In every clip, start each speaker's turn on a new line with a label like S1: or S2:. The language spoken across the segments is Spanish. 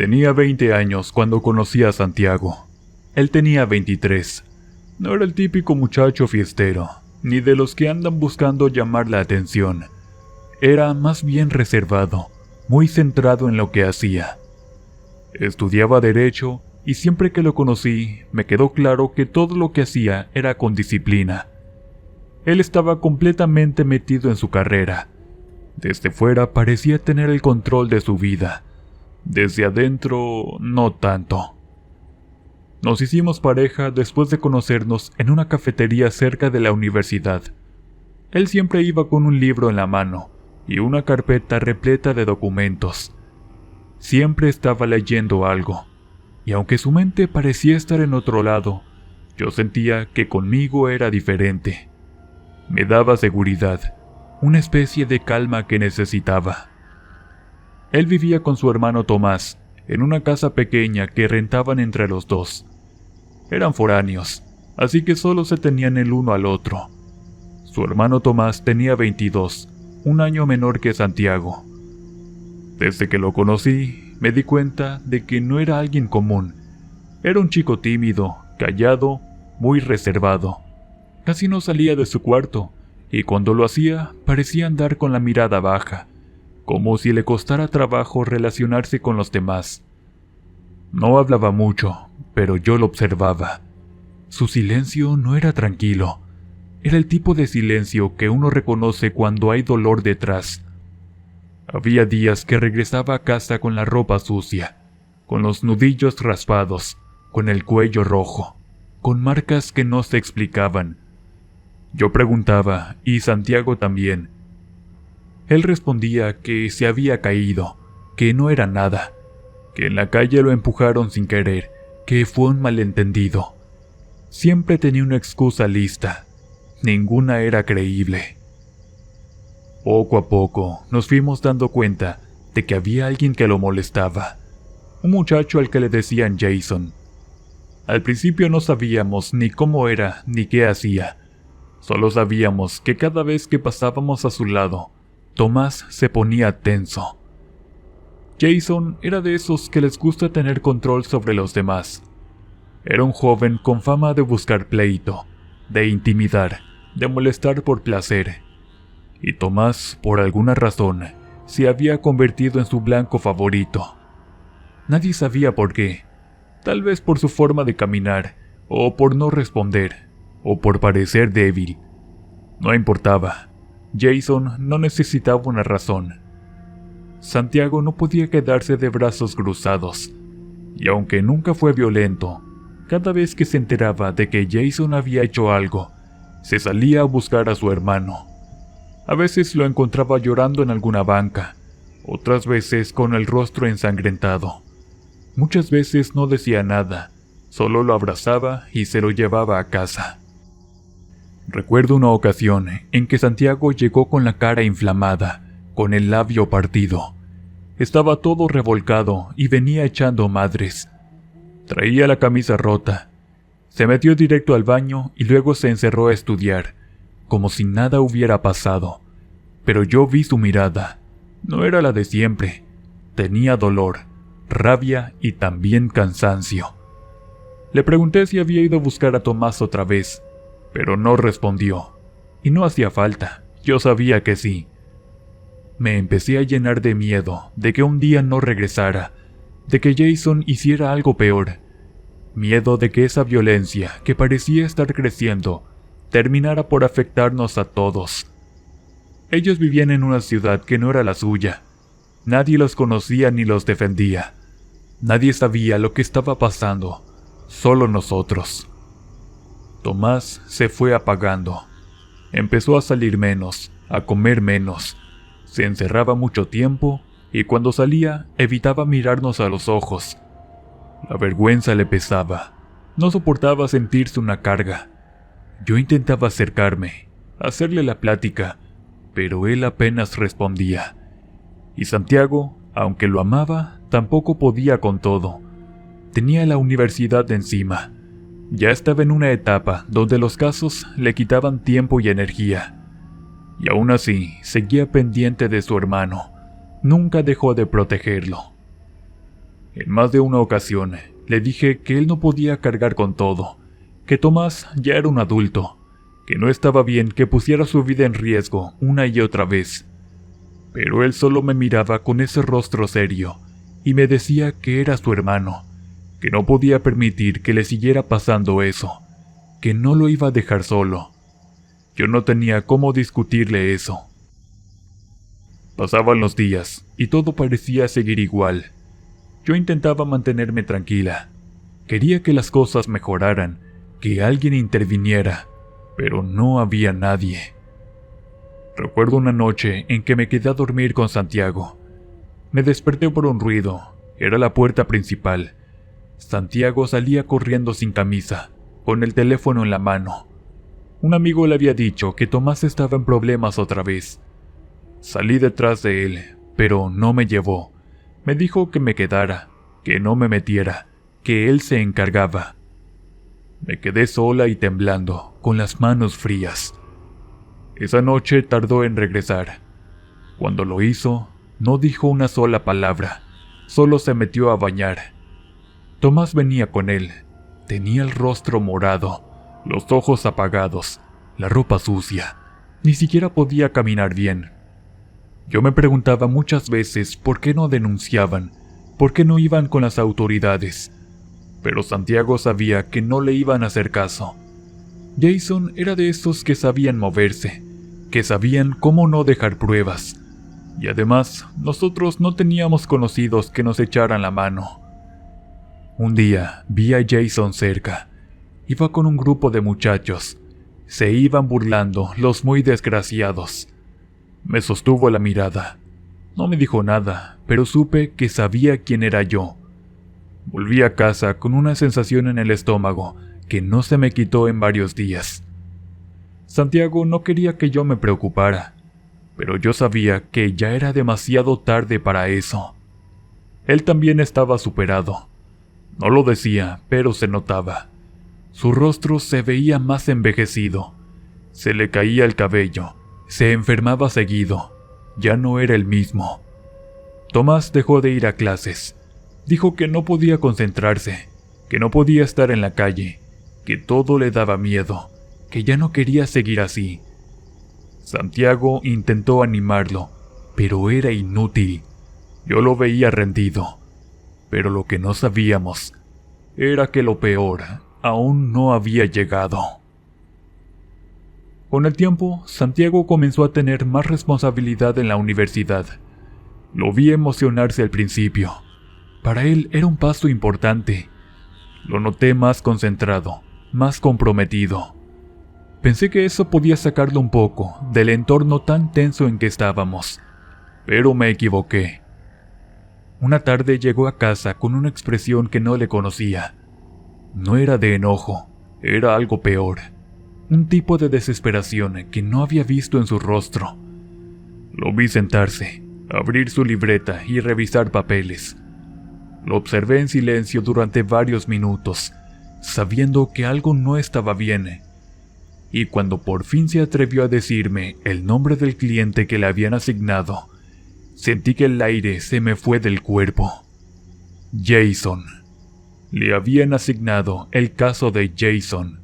S1: Tenía 20 años cuando conocí a Santiago. Él tenía 23. No era el típico muchacho fiestero, ni de los que andan buscando llamar la atención. Era más bien reservado, muy centrado en lo que hacía. Estudiaba Derecho y siempre que lo conocí me quedó claro que todo lo que hacía era con disciplina. Él estaba completamente metido en su carrera. Desde fuera parecía tener el control de su vida. Desde adentro, no tanto. Nos hicimos pareja después de conocernos en una cafetería cerca de la universidad. Él siempre iba con un libro en la mano y una carpeta repleta de documentos. Siempre estaba leyendo algo, y aunque su mente parecía estar en otro lado, yo sentía que conmigo era diferente. Me daba seguridad, una especie de calma que necesitaba. Él vivía con su hermano Tomás, en una casa pequeña que rentaban entre los dos. Eran foráneos, así que solo se tenían el uno al otro. Su hermano Tomás tenía 22, un año menor que Santiago. Desde que lo conocí, me di cuenta de que no era alguien común. Era un chico tímido, callado, muy reservado. Casi no salía de su cuarto, y cuando lo hacía, parecía andar con la mirada baja, como si le costara trabajo relacionarse con los demás. No hablaba mucho, pero yo lo observaba. Su silencio no era tranquilo. Era el tipo de silencio que uno reconoce cuando hay dolor detrás. Había días que regresaba a casa con la ropa sucia, con los nudillos raspados, con el cuello rojo, con marcas que no se explicaban. Yo preguntaba, y Santiago también. Él respondía que se había caído, que no era nada, que en la calle lo empujaron sin querer, que fue un malentendido. Siempre tenía una excusa lista. Ninguna era creíble. Poco a poco nos fuimos dando cuenta de que había alguien que lo molestaba. Un muchacho al que le decían Jason. Al principio no sabíamos ni cómo era ni qué hacía. Solo sabíamos que cada vez que pasábamos a su lado, Tomás se ponía tenso. Jason era de esos que les gusta tener control sobre los demás. Era un joven con fama de buscar pleito, de intimidar, de molestar por placer. Y Tomás, por alguna razón, se había convertido en su blanco favorito. Nadie sabía por qué. Tal vez por su forma de caminar, o por no responder, o por parecer débil. No importaba. Jason no necesitaba una razón. Santiago no podía quedarse de brazos cruzados, y aunque nunca fue violento, cada vez que se enteraba de que Jason había hecho algo, se salía a buscar a su hermano. A veces lo encontraba llorando en alguna banca, otras veces con el rostro ensangrentado. Muchas veces no decía nada, solo lo abrazaba y se lo llevaba a casa. Recuerdo una ocasión en que Santiago llegó con la cara inflamada, con el labio partido. Estaba todo revolcado y venía echando madres. Traía la camisa rota. Se metió directo al baño y luego se encerró a estudiar, como si nada hubiera pasado. Pero yo vi su mirada. No era la de siempre. Tenía dolor, rabia y también cansancio. Le pregunté si había ido a buscar a Tomás otra vez, pero no respondió. Y no hacía falta, yo sabía que sí. Me empecé a llenar de miedo de que un día no regresara, de que Jason hiciera algo peor. Miedo de que esa violencia, que parecía estar creciendo, terminara por afectarnos a todos. Ellos vivían en una ciudad que no era la suya. Nadie los conocía ni los defendía. Nadie sabía lo que estaba pasando, solo nosotros. Tomás se fue apagando. Empezó a salir menos, a comer menos. Se encerraba mucho tiempo y cuando salía evitaba mirarnos a los ojos. La vergüenza le pesaba. No soportaba sentirse una carga. Yo intentaba acercarme, hacerle la plática, pero él apenas respondía. Y Santiago, aunque lo amaba, tampoco podía con todo. Tenía la universidad encima. Ya estaba en una etapa donde los casos le quitaban tiempo y energía. Y aún así, seguía pendiente de su hermano. Nunca dejó de protegerlo. En más de una ocasión, le dije que él no podía cargar con todo, que Tomás ya era un adulto, que no estaba bien que pusiera su vida en riesgo una y otra vez. Pero él solo me miraba con ese rostro serio y me decía que era su hermano, que no podía permitir que le siguiera pasando eso, que no lo iba a dejar solo. Yo no tenía cómo discutirle eso. Pasaban los días y todo parecía seguir igual. Yo intentaba mantenerme tranquila. Quería que las cosas mejoraran, que alguien interviniera, pero no había nadie. Recuerdo una noche en que me quedé a dormir con Santiago. Me desperté por un ruido. Era la puerta principal. Santiago salía corriendo sin camisa, con el teléfono en la mano. Un amigo le había dicho que Tomás estaba en problemas otra vez. Salí detrás de él, pero no me llevó. Me dijo que me quedara, que no me metiera, que él se encargaba. Me quedé sola y temblando, con las manos frías. Esa noche tardó en regresar. Cuando lo hizo, no dijo una sola palabra, solo se metió a bañar. Tomás venía con él. Tenía el rostro morado, los ojos apagados, la ropa sucia. Ni siquiera podía caminar bien. Yo me preguntaba muchas veces por qué no denunciaban, por qué no iban con las autoridades. Pero Santiago sabía que no le iban a hacer caso. Jason era de esos que sabían moverse, que sabían cómo no dejar pruebas. Y además, nosotros no teníamos conocidos que nos echaran la mano. Un día vi a Jason cerca. Iba con un grupo de muchachos. Se iban burlando, los muy desgraciados. Me sostuvo la mirada. No me dijo nada, pero supe que sabía quién era yo. Volví a casa con una sensación en el estómago que no se me quitó en varios días. Santiago no quería que yo me preocupara, pero yo sabía que ya era demasiado tarde para eso. Él también estaba superado. No lo decía, pero se notaba. Su rostro se veía más envejecido. Se le caía el cabello. Se enfermaba seguido. Ya no era el mismo. Tomás dejó de ir a clases. Dijo que no podía concentrarse, que no podía estar en la calle, que todo le daba miedo, que ya no quería seguir así. Santiago intentó animarlo, pero era inútil. Yo lo veía rendido. Pero lo que no sabíamos era que lo peor aún no había llegado. Con el tiempo, Santiago comenzó a tener más responsabilidad en la universidad. Lo vi emocionarse al principio. Para él era un paso importante. Lo noté más concentrado, más comprometido. Pensé que eso podía sacarlo un poco del entorno tan tenso en que estábamos, pero me equivoqué. Una tarde llegó a casa con una expresión que no le conocía. No era de enojo, era algo peor. Un tipo de desesperación que no había visto en su rostro. Lo vi sentarse, abrir su libreta y revisar papeles. Lo observé en silencio durante varios minutos, sabiendo que algo no estaba bien. Y cuando por fin se atrevió a decirme el nombre del cliente que le habían asignado, sentí que el aire se me fue del cuerpo. Jason. Le habían asignado el caso de Jason.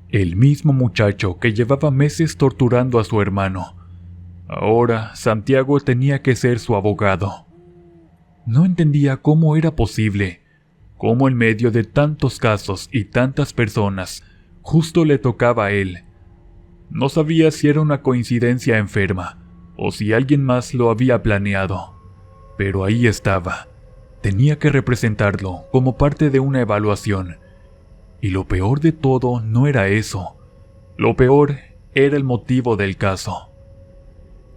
S1: El mismo muchacho que llevaba meses torturando a su hermano. Ahora Santiago tenía que ser su abogado. No entendía cómo era posible, cómo en medio de tantos casos y tantas personas, justo le tocaba a él. No sabía si era una coincidencia enferma, o si alguien más lo había planeado. Pero ahí estaba. Tenía que representarlo como parte de una evaluación. Y lo peor de todo no era eso. Lo peor era el motivo del caso.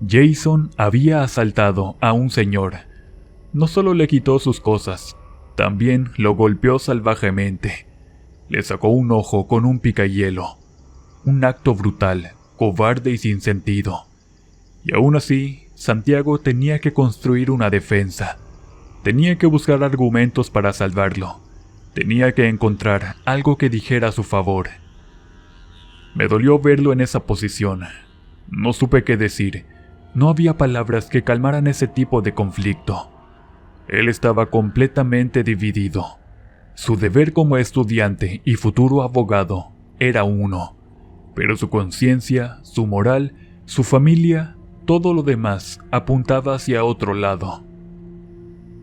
S1: Jason había asaltado a un señor. No solo le quitó sus cosas, también lo golpeó salvajemente. Le sacó un ojo con un picahielo. Un acto brutal, cobarde y sin sentido. Y aún así, Santiago tenía que construir una defensa. Tenía que buscar argumentos para salvarlo. Tenía que encontrar algo que dijera a su favor. Me dolió verlo en esa posición. No supe qué decir. No había palabras que calmaran ese tipo de conflicto. Él estaba completamente dividido. Su deber como estudiante y futuro abogado era uno, pero su conciencia, su moral, su familia, todo lo demás apuntaba hacia otro lado.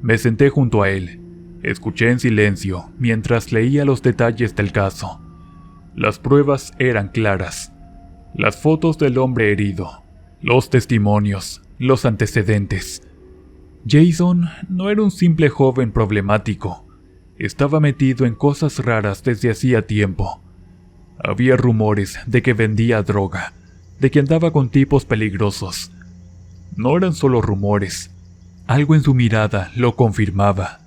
S1: Me senté junto a él, escuché en silencio mientras leía los detalles del caso. Las pruebas eran claras. Las fotos del hombre herido, los testimonios, los antecedentes. Jason no era un simple joven problemático. Estaba metido en cosas raras desde hacía tiempo. Había rumores de que vendía droga, de que andaba con tipos peligrosos. No eran solo rumores. Algo en su mirada lo confirmaba.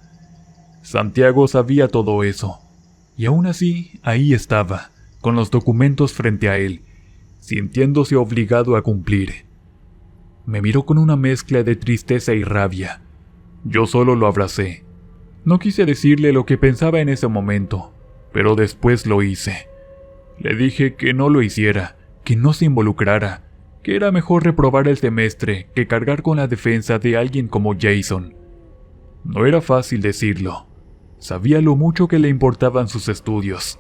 S1: Santiago sabía todo eso, y aún así ahí estaba, con los documentos frente a él, sintiéndose obligado a cumplir. Me miró con una mezcla de tristeza y rabia. Yo solo lo abracé. No quise decirle lo que pensaba en ese momento, pero después lo hice. Le dije que no lo hiciera, que no se involucrara, que era mejor reprobar el semestre que cargar con la defensa de alguien como Jason. No era fácil decirlo. Sabía lo mucho que le importaban sus estudios.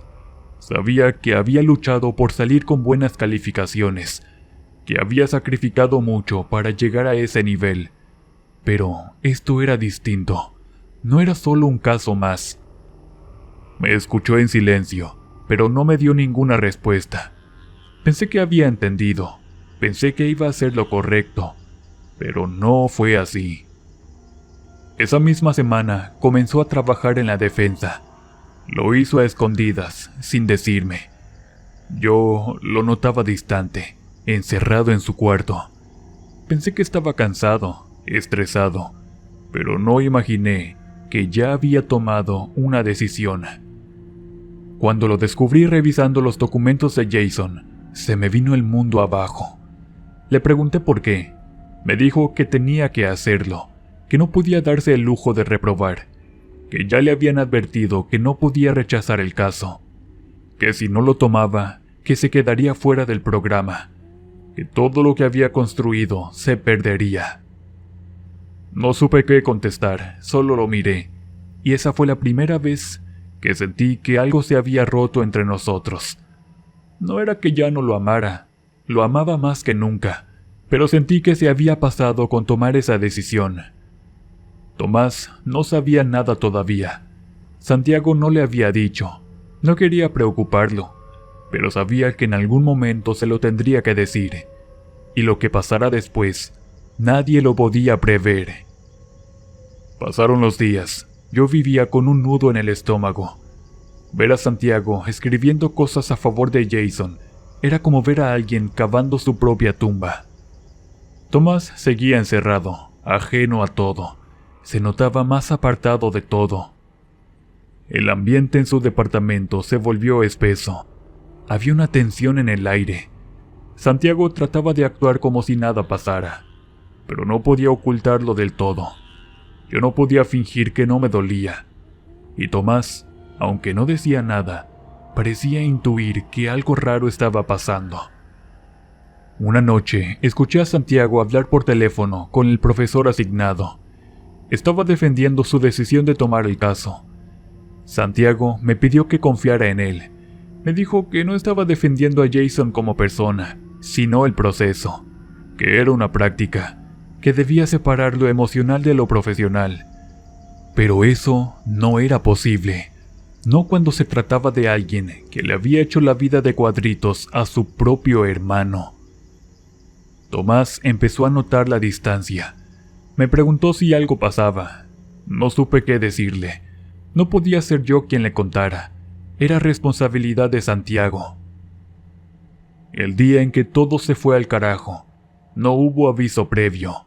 S1: Sabía que había luchado por salir con buenas calificaciones, que había sacrificado mucho para llegar a ese nivel. Pero esto era distinto. No era solo un caso más. Me escuchó en silencio, pero no me dio ninguna respuesta. Pensé que había entendido. Pensé que iba a hacer lo correcto, pero no fue así. Esa misma semana comenzó a trabajar en la defensa. Lo hizo a escondidas, sin decirme. Yo lo notaba distante, encerrado en su cuarto. Pensé que estaba cansado, estresado, pero no imaginé que ya había tomado una decisión. Cuando lo descubrí revisando los documentos de Jason, se me vino el mundo abajo. Le pregunté por qué. Me dijo que tenía que hacerlo, que no podía darse el lujo de reprobar, que ya le habían advertido que no podía rechazar el caso, que si no lo tomaba, que se quedaría fuera del programa, que todo lo que había construido se perdería. No supe qué contestar, solo lo miré, y esa fue la primera vez que sentí que algo se había roto entre nosotros. No era que ya no lo amara, lo amaba más que nunca, pero sentí que se había pasado con tomar esa decisión. Tomás no sabía nada todavía. Santiago no le había dicho. No quería preocuparlo, pero sabía que en algún momento se lo tendría que decir, y lo que pasara después, nadie lo podía prever. Pasaron los días. Yo vivía con un nudo en el estómago. Ver a Santiago escribiendo cosas a favor de Jason era como ver a alguien cavando su propia tumba. Tomás seguía encerrado, ajeno a todo. Se notaba más apartado de todo. El ambiente en su departamento se volvió espeso. Había una tensión en el aire. Santiago trataba de actuar como si nada pasara, pero no podía ocultarlo del todo. Yo no podía fingir que no me dolía. Y Tomás, aunque no decía nada, parecía intuir que algo raro estaba pasando. Una noche, escuché a Santiago hablar por teléfono con el profesor asignado. Estaba defendiendo su decisión de tomar el caso. Santiago me pidió que confiara en él. Me dijo que no estaba defendiendo a Jason como persona, sino el proceso, que era una práctica, que debía separar lo emocional de lo profesional. Pero eso no era posible, no cuando se trataba de alguien que le había hecho la vida de cuadritos a su propio hermano. Tomás empezó a notar la distancia. Me preguntó si algo pasaba. No supe qué decirle. No podía ser yo quien le contara. Era responsabilidad de Santiago. El día en que todo se fue al carajo, no hubo aviso previo.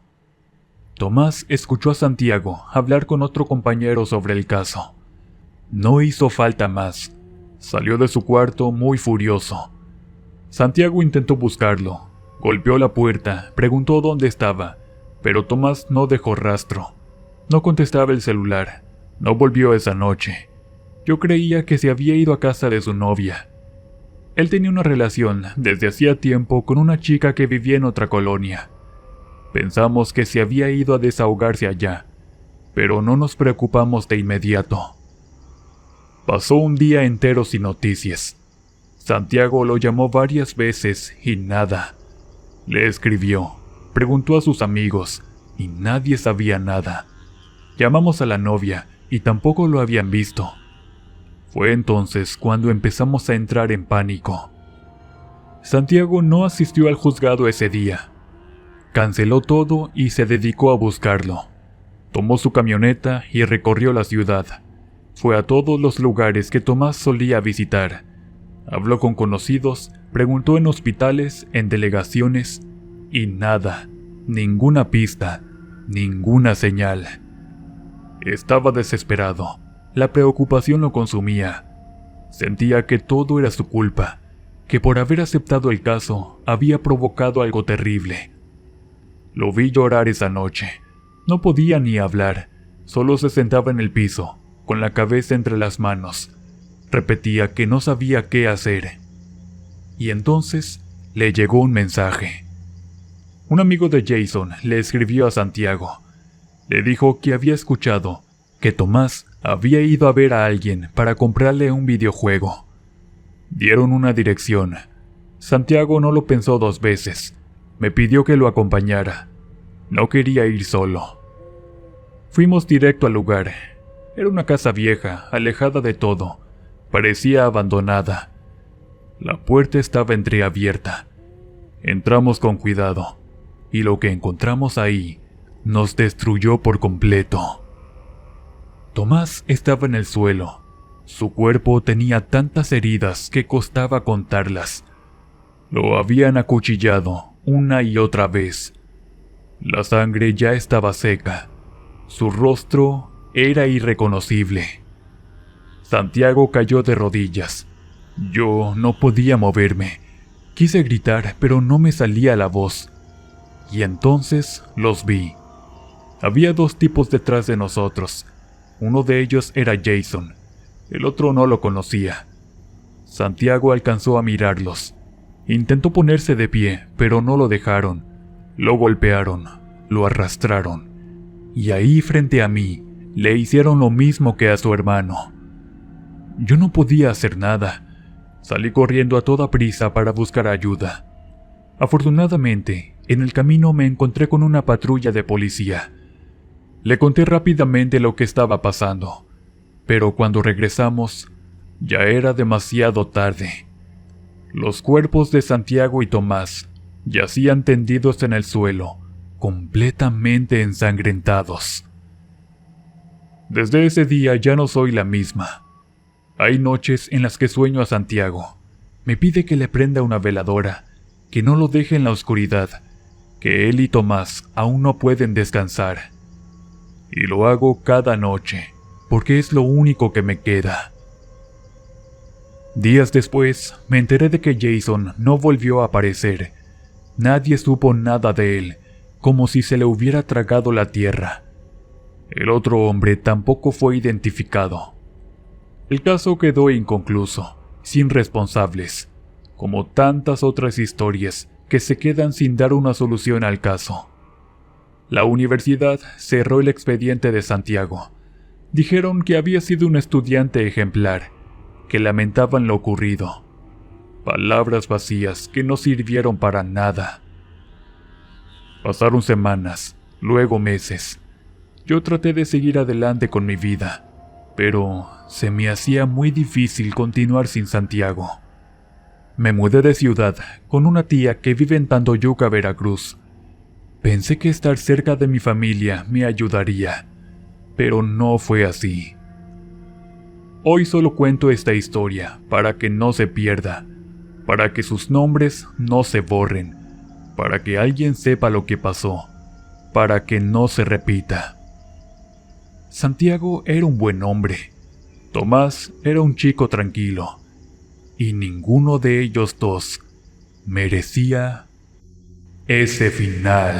S1: Tomás escuchó a Santiago hablar con otro compañero sobre el caso. No hizo falta más. Salió de su cuarto muy furioso. Santiago intentó buscarlo. Golpeó la puerta, preguntó dónde estaba, pero Tomás no dejó rastro. No contestaba el celular. No volvió esa noche. Yo creía que se había ido a casa de su novia. Él tenía una relación desde hacía tiempo con una chica que vivía en otra colonia. Pensamos que se había ido a desahogarse allá. pero no nos preocupamos de inmediato. Pasó un día entero sin noticias. Santiago lo llamó varias veces y nada. Le escribió, preguntó a sus amigos y nadie sabía nada. Llamamos a la novia y tampoco lo habían visto. Fue entonces cuando empezamos a entrar en pánico. Santiago no asistió al juzgado ese día. Canceló todo y se dedicó a buscarlo. Tomó su camioneta y recorrió la ciudad. Fue a todos los lugares que Tomás solía visitar. Habló con conocidos, preguntó en hospitales, en delegaciones, y nada, ninguna pista, ninguna señal. Estaba desesperado. La preocupación lo consumía. Sentía que todo era su culpa, que por haber aceptado el caso había provocado algo terrible. Lo vi llorar esa noche. No podía ni hablar, solo se sentaba en el piso, con la cabeza entre las manos. Repetía que no sabía qué hacer. Y entonces le llegó un mensaje. Un amigo de Jason le escribió a Santiago. Le dijo que había escuchado que Tomás había ido a ver a alguien para comprarle un videojuego. Dieron una dirección. Santiago no lo pensó 2 veces. Me pidió que lo acompañara. No quería ir solo. Fuimos directo al lugar. Era una casa vieja, alejada de todo. Parecía abandonada. La puerta estaba entreabierta. Entramos con cuidado, y lo que encontramos ahí nos destruyó por completo. Tomás estaba en el suelo. Su cuerpo tenía tantas heridas que costaba contarlas. Lo habían acuchillado una y otra vez. La sangre ya estaba seca. Su rostro era irreconocible. Santiago cayó de rodillas. Yo no podía moverme. Quise gritar, pero no me salía la voz. Y entonces los vi. Había 2 tipos detrás de nosotros. Uno de ellos era Jason. El otro no lo conocía. Santiago alcanzó a mirarlos. Intentó ponerse de pie, pero no lo dejaron. Lo golpearon, lo arrastraron. Y ahí frente a mí, le hicieron lo mismo que a su hermano. Yo no podía hacer nada. Salí corriendo a toda prisa para buscar ayuda. Afortunadamente, en el camino me encontré con una patrulla de policía. Le conté rápidamente lo que estaba pasando, pero cuando regresamos, ya era demasiado tarde. Los cuerpos de Santiago y Tomás yacían tendidos en el suelo, completamente ensangrentados. Desde ese día ya no soy la misma. Hay noches en las que sueño a Santiago. Me pide que le prenda una veladora, que no lo deje en la oscuridad, que él y Tomás aún no pueden descansar. Y lo hago cada noche, porque es lo único que me queda. Días después, me enteré de que Jason no volvió a aparecer. Nadie supo nada de él, como si se le hubiera tragado la tierra. El otro hombre tampoco fue identificado. El caso quedó inconcluso, sin responsables, como tantas otras historias que se quedan sin dar una solución al caso. La universidad cerró el expediente de Santiago. Dijeron que había sido un estudiante ejemplar, que lamentaban lo ocurrido. Palabras vacías que no sirvieron para nada. Pasaron semanas, luego meses. Yo traté de seguir adelante con mi vida, pero se me hacía muy difícil continuar sin Santiago. Me mudé de ciudad con una tía que vive en Tantoyuca, Veracruz. Pensé que estar cerca de mi familia me ayudaría, pero no fue así. Hoy solo cuento esta historia para que no se pierda, para que sus nombres no se borren, para que alguien sepa lo que pasó, para que no se repita. Santiago era un buen hombre. Tomás era un chico tranquilo. Y ninguno de ellos dos merecía ese final.